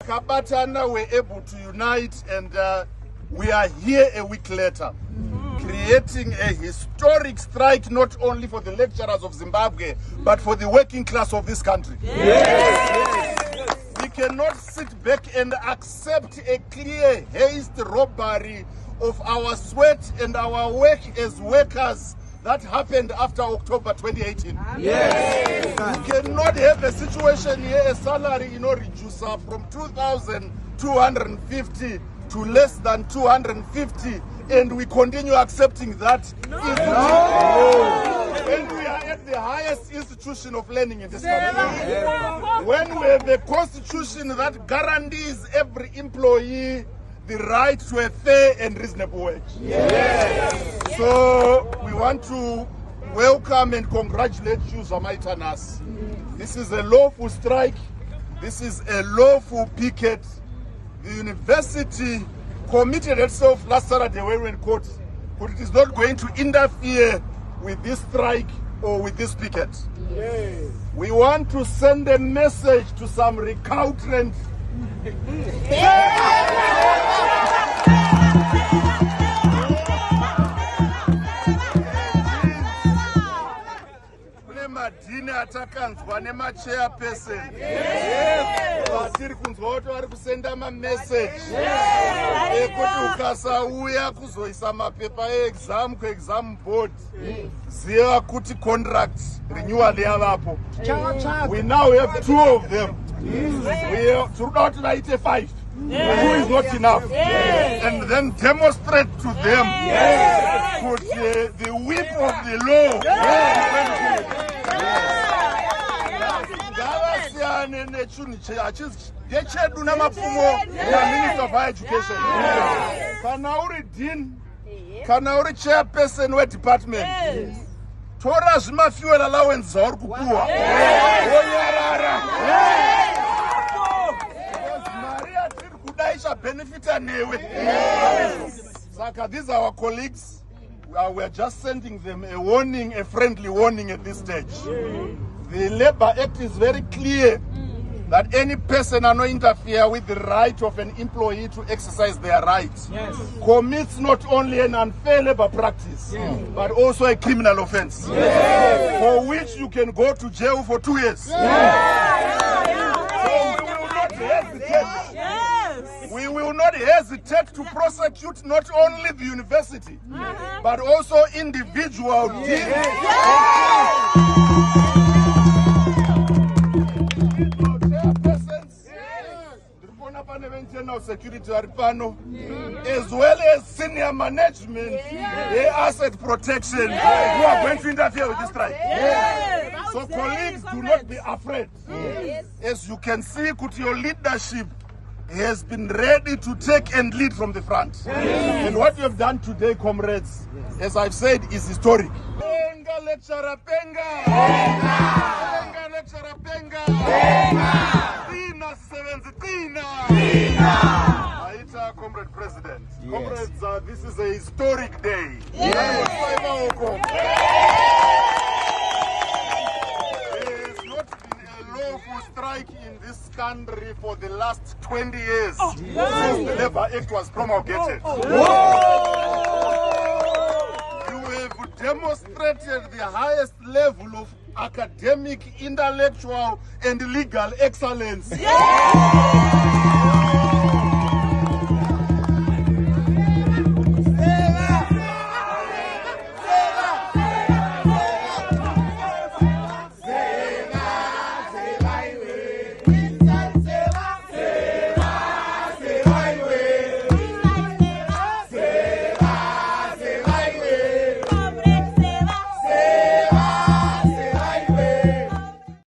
Takabatana were able to unite, and we are here a week later, creating a historic strike not only for the lecturers of Zimbabwe, but for the working class of this country. We cannot sit back and accept a clear haste robbery of our sweat and our work as workers that happened after October 2018. We cannot have a situation here, a salary, reduce from 2,250 to less than 250, and we continue accepting that. When we are at the highest institution of learning in this country, when we have a constitution that guarantees every employee the right to a fair and reasonable wage. So we want to welcome and congratulate you, Zamaitanas. This is a lawful strike. This is a lawful picket. The university committed itself last Saturday when we were in court, but it is not going to interfere with this strike or with this picket. We want to send a message to some recalcitrant madhina atakanzwa nemachairperson vatiri kunzwa kuti vari kusenda mameseji ekuti ukasauya kuzoisa mapepa eexam kuexam board ziva kuti contract renewal yavapo. We now have 2 of them. Tiri kuda kuti vaite 5. 2 is not enough. And then demonstrate to them the whip of the law. Gechedu na mapfumo na Minister of Higher Education. Kana uri dean, kana uri chairperson we department, tora zvima fuel allowance zvauri kupuwa wonyarara. Mari yatiri kuda ichabenefita newe. Saka these are our colleagues. We are just sending them a warning, a friendly warning at this stage. The Labour Act is very clear that any person who interfere with the right of an employee to exercise their rights commits not only an unfair labor practice, but also a criminal offense, for which you can go to jail for 2 years. So we will not hesitate to prosecute not only the university, but also individual internal security as well as senior management, asset protection, who are going to interfere with this strike. So colleagues, do not be afraid. As you can see, your leadership has been ready to take and lead from the front. And what you have done today, comrades, as I've said, is historic. Penga lecturer penga! Penga lecturer penga! Tina seventh Tina! Aita, Comrade President. Comrades, this is a historic day. Strike in this country for the last 20 years since the Labour Act was promulgated. You have demonstrated the highest level of academic, intellectual, and legal excellence.